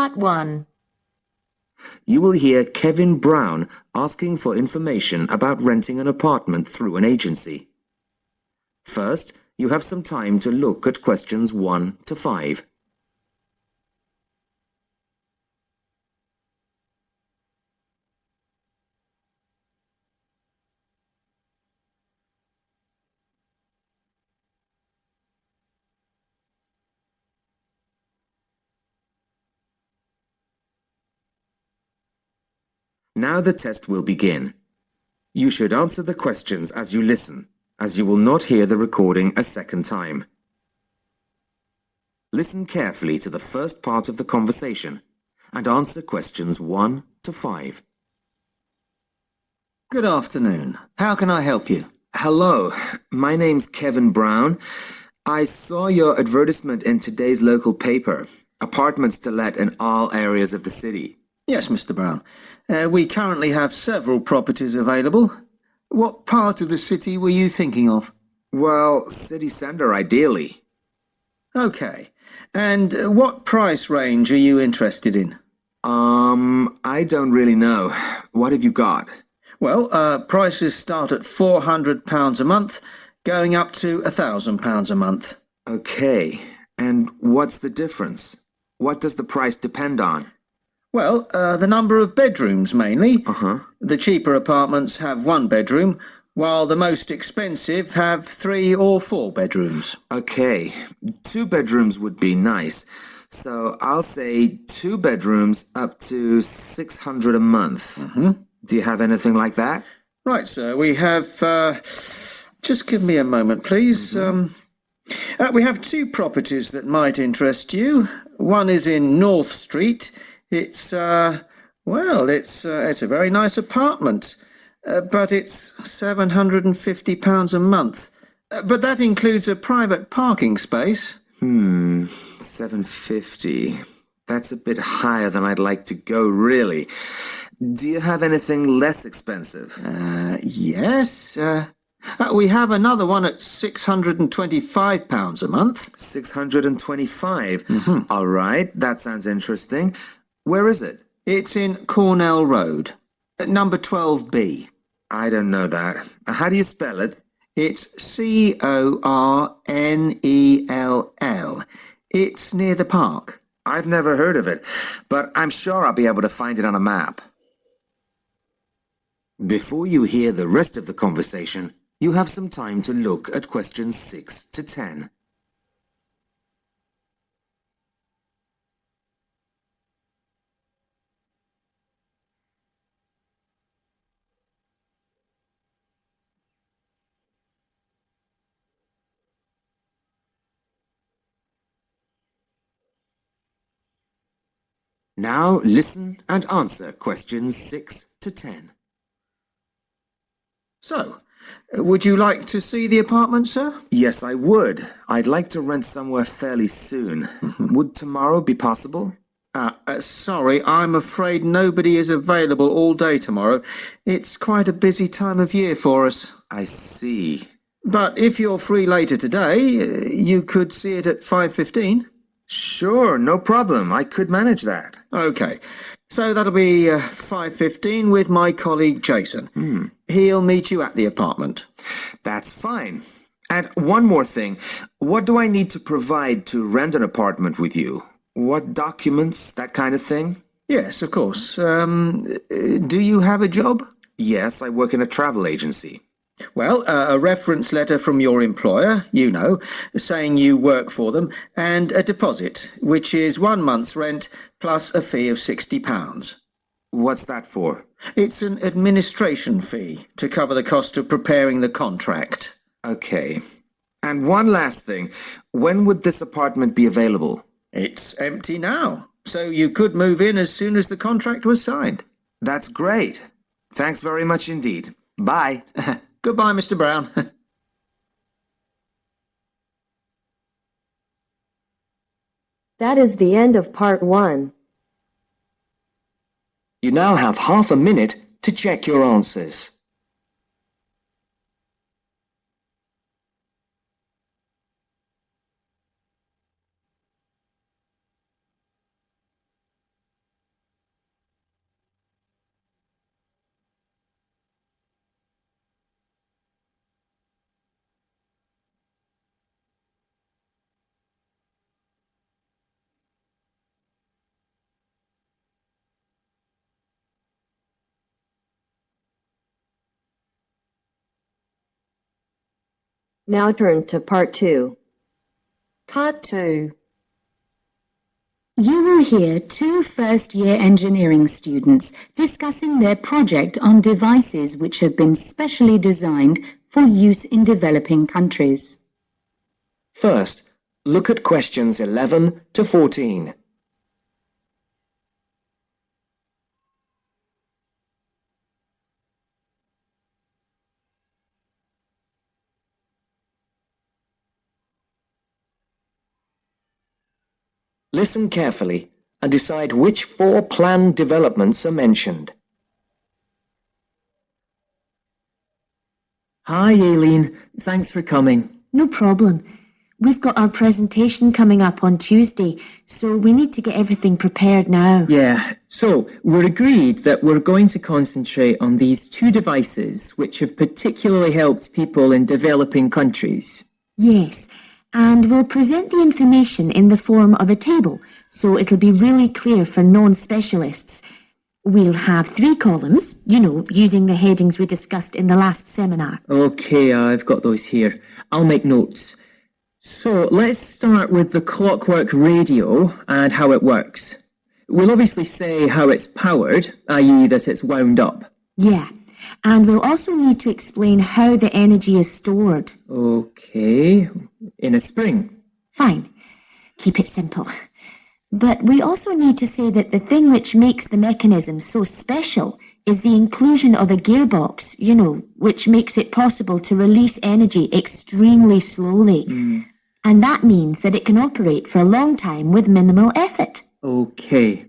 Part 1. You will hear Kevin Brown asking for information about renting an apartment through an agency. First, you have some time to look at questions 1 to 5. Now the test will begin. You should answer the questions as you listen, as you will not hear the recording a second time. Listen carefully to the first part of the conversation and answer questions 1 to 5. Good afternoon. How can I help you? Hello, my name's Kevin Brown. I saw your advertisement in today's local paper, apartments to let in all areas of the city. Yes, Mr. Brown. We currently have several properties available. What part of the city were you thinking of? Well, city centre ideally. Okay. And what price range are you interested in? I don't really know. What have you got? Well, prices start at £400 a month, going up to £1,000 a month. Okay. And what's the difference? What does the price depend on? Well, the number of bedrooms mainly. Uh-huh. The cheaper apartments have 1 bedroom, while the most expensive have 3 or 4 bedrooms. Okay. 2 bedrooms would be nice. So I'll say 2 bedrooms up to $600 a month. Mm-hmm. Do you have anything like that? Right, sir. We have... just give me a moment, please. We have 2 properties that might interest you. One is in North Street. It's a very nice apartment, but it's £750 a month. But that includes a private parking space. $750. That's a bit higher than I'd like to go, really. Do you have anything less expensive? Yes. We have another one at £625 a month. 625? All right, that sounds interesting. Where is it? It's in Cornell Road, at number 12B. I don't know that. How do you spell it? It's Cornell. It's near the park. I've never heard of it, but I'm sure I'll be able to find it on a map. Before you hear the rest of the conversation, you have some time to look at questions 6 to 10. Now listen and answer questions 6 to 10. So, would you like to see the apartment, sir? Yes, I would. I'd like to rent somewhere fairly soon. Would tomorrow be possible? Sorry, I'm afraid nobody is available all day tomorrow. It's quite a busy time of year for us. I see. But if you're free later today, you could see it at 5:15. Sure, no problem. I could manage that. Okay, so that'll be 5:15 with my colleague Jason. He'll meet you at the apartment. That's fine. And one more thing. What do I need to provide to rent an apartment with you? What documents, that kind of thing? Yes, of course. Do you have a job? Yes, I work in a travel agency. Well, a reference letter from your employer, saying you work for them, and a deposit, which is 1 month's rent plus a fee of £60. What's that for? It's an administration fee to cover the cost of preparing the contract. Okay. And one last thing. When would this apartment be available? It's empty now, so you could move in as soon as the contract was signed. That's great. Thanks very much indeed. Bye. Goodbye, Mr. Brown. That is the end of Part 1. You now have half a minute to check your answers. Now turns to part 2. Part 2. You will hear two first-year engineering students discussing their project on devices which have been specially designed for use in developing countries. First, look at questions 11 to 14. Listen carefully and decide which 4 planned developments are mentioned. Hi, Aileen. Thanks for coming. No problem. We've got our presentation coming up on Tuesday, so we need to get everything prepared now. Yeah, so we're agreed that we're going to concentrate on these 2 devices which have particularly helped people in developing countries. Yes, and we'll present the information in the form of a table, so it'll be really clear for non-specialists. We'll have 3 columns, using the headings we discussed in the last seminar. Okay, I've got those here. I'll make notes. So let's start with the clockwork radio and how it works. We'll obviously say how it's powered, i.e. that it's wound up. Yeah, and we'll also need to explain how the energy is stored. Okay, in a spring. Fine, keep it simple. But we also need to say that the thing which makes the mechanism so special is the inclusion of a gearbox, which makes it possible to release energy extremely slowly. And that means that it can operate for a long time with minimal effort. Okay.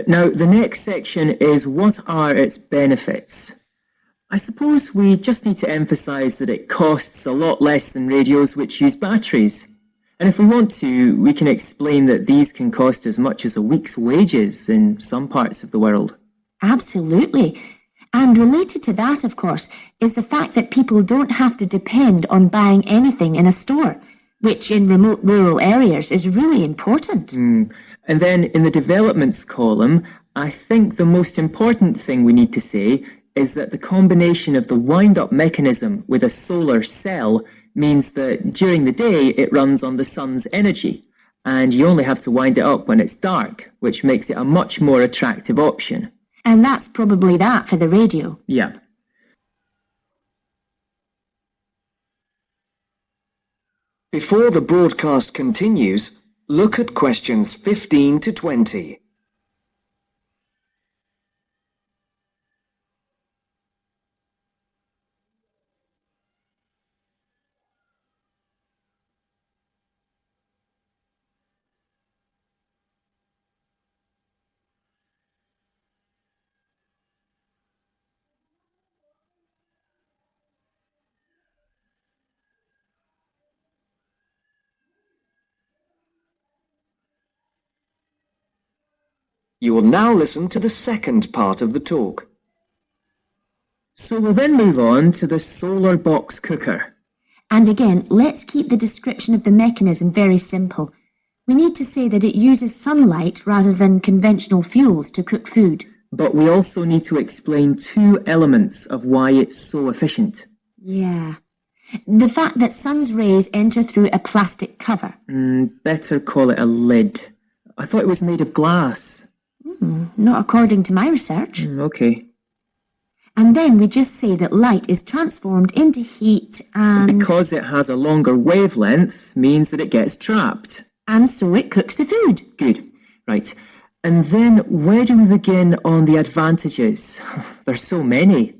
Now, the next section is what are its benefits? I suppose we just need to emphasise that it costs a lot less than radios which use batteries. And if we want to, we can explain that these can cost as much as a week's wages in some parts of the world. Absolutely. And related to that, of course, is the fact that people don't have to depend on buying anything in a store, which in remote rural areas is really important. And then in the developments column, I think the most important thing we need to say is that the combination of the wind-up mechanism with a solar cell means that during the day it runs on the sun's energy, and you only have to wind it up when it's dark, which makes it a much more attractive option. And that's probably that for the radio. Yeah. Before the broadcast continues, look at questions 15 to 20. You will now listen to the second part of the talk. So we'll then move on to the solar box cooker. And again, let's keep the description of the mechanism very simple. We need to say that it uses sunlight rather than conventional fuels to cook food. But we also need to explain 2 elements of why it's so efficient. Yeah. The fact that sun's rays enter through a plastic cover. Better call it a lid. I thought it was made of glass. Not according to my research. Okay. And then we just say that light is transformed into heat and... Because it has a longer wavelength means that it gets trapped. And so it cooks the food. Good. Right. And then where do we begin on the advantages? There's so many.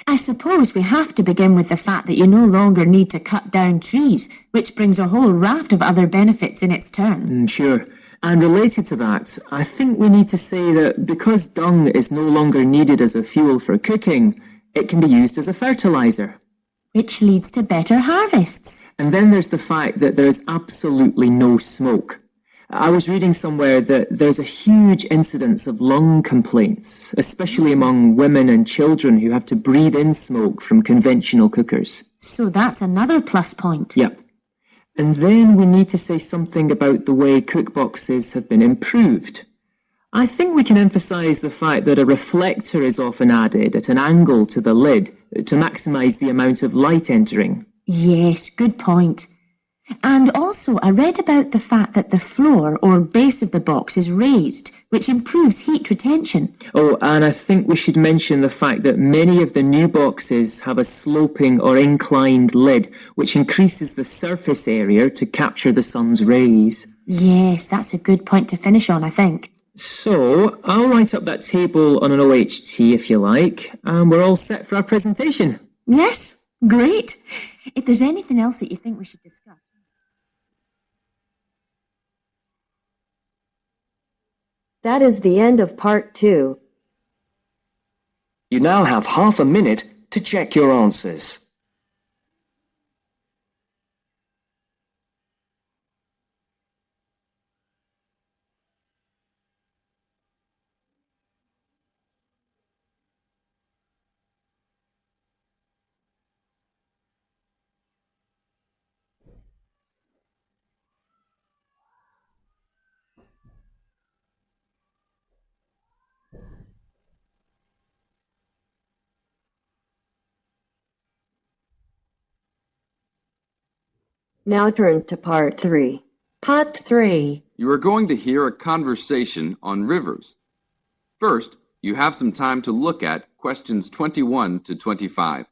I suppose we have to begin with the fact that you no longer need to cut down trees, which brings a whole raft of other benefits in its turn. Sure. And related to that, I think we need to say that because dung is no longer needed as a fuel for cooking, it can be used as a fertiliser. Which leads to better harvests. And then there's the fact that there is absolutely no smoke. I was reading somewhere that there's a huge incidence of lung complaints, especially among women and children who have to breathe in smoke from conventional cookers. So that's another plus point. Yep. And then we need to say something about the way cookboxes have been improved. I think we can emphasise the fact that a reflector is often added at an angle to the lid to maximise the amount of light entering. Yes, good point. And also, I read about the fact that the floor or base of the box is raised, which improves heat retention. Oh, and I think we should mention the fact that many of the new boxes have a sloping or inclined lid, which increases the surface area to capture the sun's rays. Yes, that's a good point to finish on, I think. So, I'll write up that table on an OHT if you like, and we're all set for our presentation. Yes, great. If there's anything else that you think we should discuss. That is the end of part 2. You now have half a minute to check your answers. Now turns to part 3. Part 3. You are going to hear a conversation on rivers. First, you have some time to look at questions 21 to 25.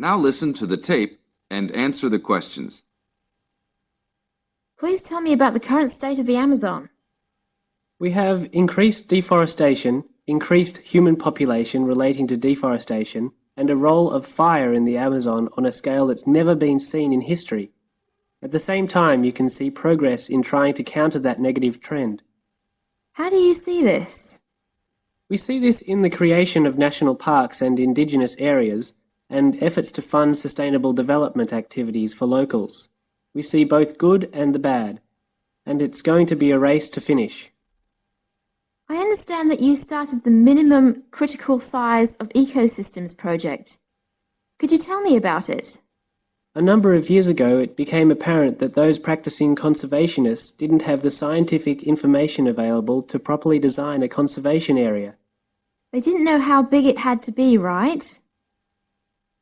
Now listen to the tape and answer the questions. Please tell me about the current state of the Amazon. We have increased deforestation, increased human population relating to deforestation, and a role of fire in the Amazon on a scale that's never been seen in history. At the same time, you can see progress in trying to counter that negative trend. How do you see this? We see this in the creation of national parks and indigenous areas, and efforts to fund sustainable development activities for locals. We see both good and the bad, and it's going to be a race to finish. I understand that you started the Minimum Critical Size of Ecosystems project. Could you tell me about it? A number of years ago, it became apparent that those practicing conservationists didn't have the scientific information available to properly design a conservation area. They didn't know how big it had to be, right?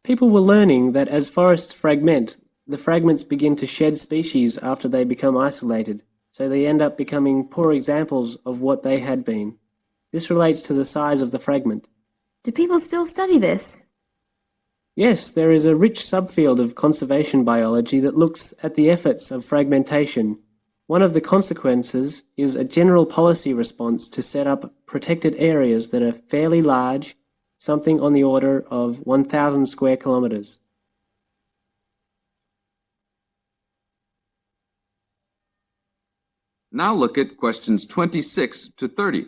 People were learning that as forests fragment, the fragments begin to shed species after they become isolated, so they end up becoming poor examples of what they had been. This relates to the size of the fragment. Do people still study this? Yes, there is a rich subfield of conservation biology that looks at the efforts of fragmentation. One of the consequences is a general policy response to set up protected areas that are fairly large, something on the order of 1,000 square kilometres. Now look at questions 26 to 30.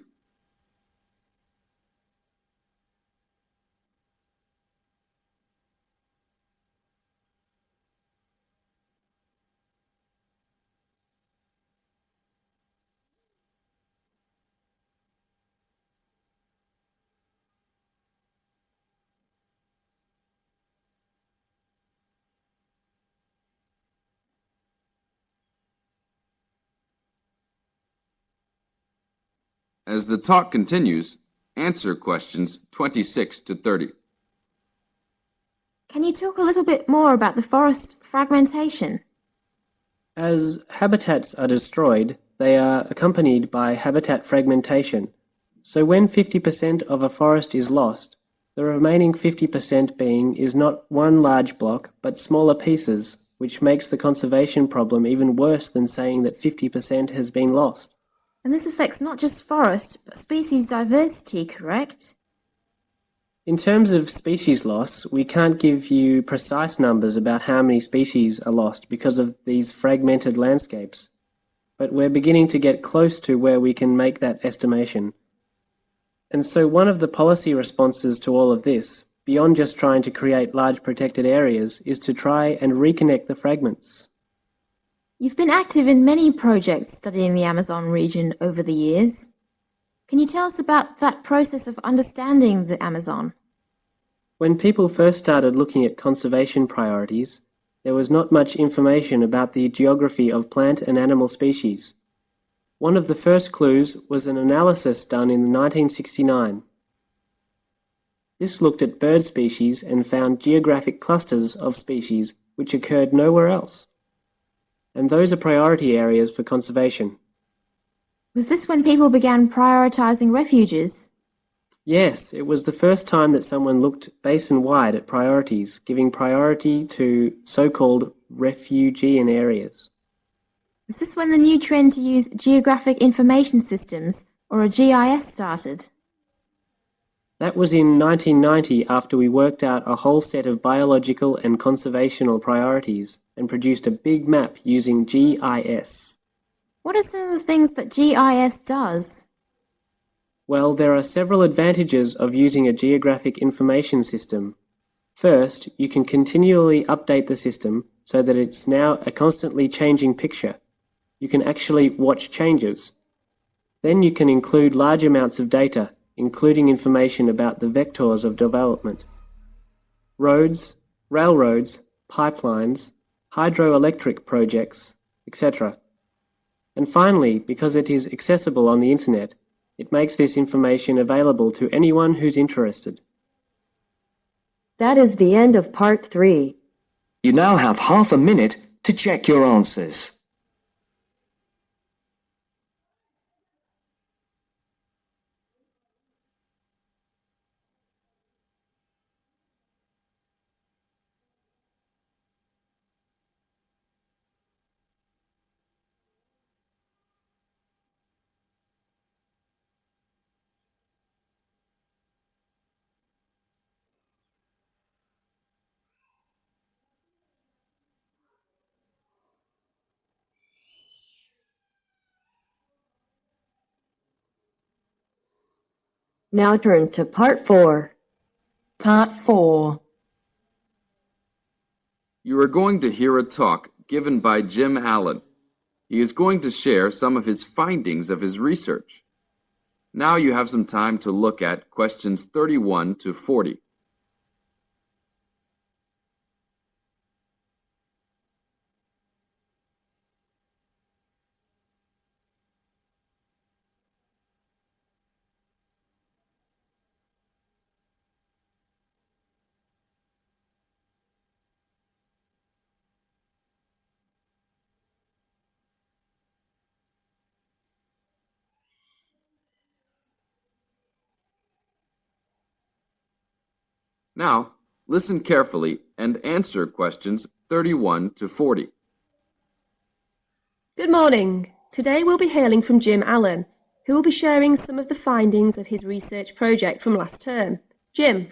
As the talk continues, answer questions 26 to 30. Can you talk a little bit more about the forest fragmentation? As habitats are destroyed, they are accompanied by habitat fragmentation. So when 50% of a forest is lost, the remaining 50% being is not one large block, but smaller pieces, which makes the conservation problem even worse than saying that 50% has been lost. And this affects not just forest, but species diversity, correct? In terms of species loss, we can't give you precise numbers about how many species are lost because of these fragmented landscapes, but we're beginning to get close to where we can make that estimation. And so one of the policy responses to all of this, beyond just trying to create large protected areas, is to try and reconnect the fragments. You've been active in many projects studying the Amazon region over the years. Can you tell us about that process of understanding the Amazon? When people first started looking at conservation priorities, there was not much information about the geography of plant and animal species. One of the first clues was an analysis done in 1969. This looked at bird species and found geographic clusters of species which occurred nowhere else. And those are priority areas for conservation. Was this when people began prioritizing refuges? Yes, it was the first time that someone looked basin-wide at priorities, giving priority to so-called refugean areas. Was this when the new trend to use geographic information systems, or a GIS, started? That was in 1990 after we worked out a whole set of biological and conservational priorities and produced a big map using GIS. What are some of the things that GIS does? Well, there are several advantages of using a geographic information system. First, you can continually update the system so that it's now a constantly changing picture. You can actually watch changes. Then you can include large amounts of data, including information about the vectors of development. Roads, railroads, pipelines, hydroelectric projects, etc. And finally, because it is accessible on the internet, it makes this information available to anyone who's interested. That is the end of part 3. You now have half a minute to check your answers. Now turns to part 4. Part 4. You are going to hear a talk given by Jim Allen. He is going to share some of his findings of his research. Now you have some time to look at questions 31 to 40. Now, listen carefully and answer questions 31 to 40. Good morning. Today we'll be hailing from Jim Allen, who will be sharing some of the findings of his research project from last term. Jim.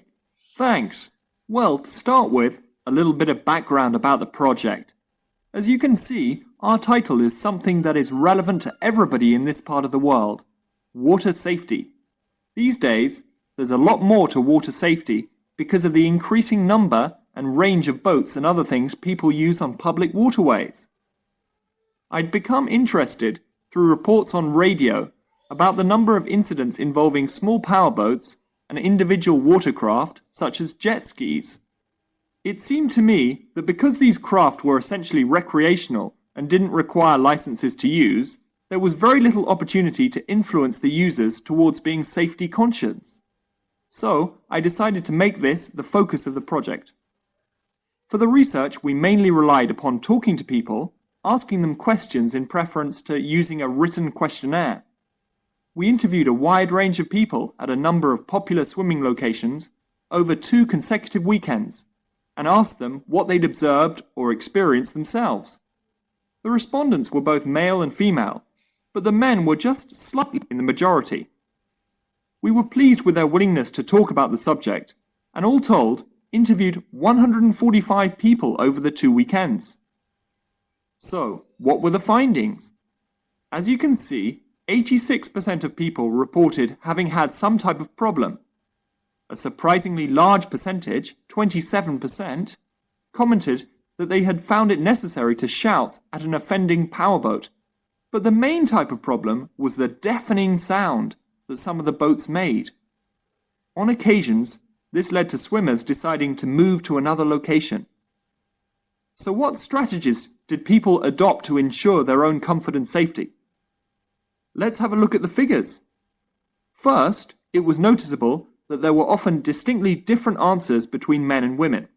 Thanks. Well, to start with, a little bit of background about the project. As you can see, our title is something that is relevant to everybody in this part of the world: water safety. These days, there's a lot more to water safety because of the increasing number and range of boats and other things people use on public waterways. I'd become interested through reports on radio about the number of incidents involving small powerboats and individual watercraft such as jet skis. It seemed to me that because these craft were essentially recreational and didn't require licenses to use, there was very little opportunity to influence the users towards being safety conscious. So, I decided to make this the focus of the project. For the research, we mainly relied upon talking to people, asking them questions in preference to using a written questionnaire. We interviewed a wide range of people at a number of popular swimming locations over 2 consecutive weekends and asked them what they'd observed or experienced themselves. The respondents were both male and female, but the men were just slightly in the majority. We were pleased with their willingness to talk about the subject, and all told, interviewed 145 people over the 2 weekends. So, what were the findings? As you can see, 86% of people reported having had some type of problem. A surprisingly large percentage, 27%, commented that they had found it necessary to shout at an offending powerboat. But the main type of problem was the deafening sound that some of the boats made. On occasions, this led to swimmers deciding to move to another location. So what strategies did people adopt to ensure their own comfort and safety? Let's have a look at the figures. First, it was noticeable that there were often distinctly different answers between men and women.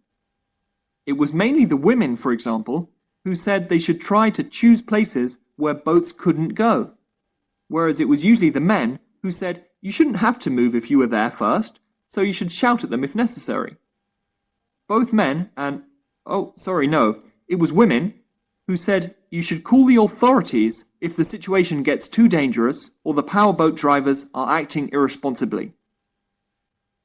It was mainly the women, for example, who said they should try to choose places where boats couldn't go, whereas it was usually the men who said you shouldn't have to move if you were there first, so you should shout at them if necessary. Both men and, it was women who said you should call the authorities if the situation gets too dangerous or the powerboat drivers are acting irresponsibly.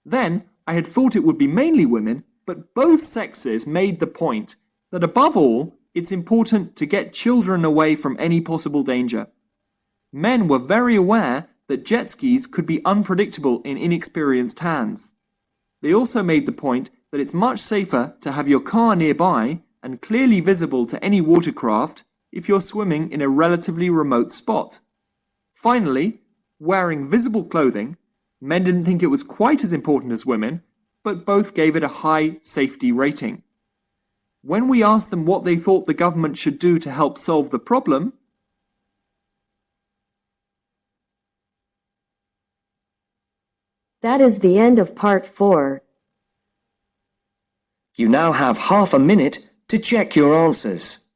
Then, I had thought it would be mainly women, but both sexes made the point that above all, it's important to get children away from any possible danger. Men were very aware that jet skis could be unpredictable in inexperienced hands. They also made the point that it's much safer to have your car nearby and clearly visible to any watercraft if you're swimming in a relatively remote spot. Finally, wearing visible clothing, men didn't think it was quite as important as women, but both gave it a high safety rating. When we asked them what they thought the government should do to help solve the problem, That is the end of part 4. You now have half a minute to check your answers.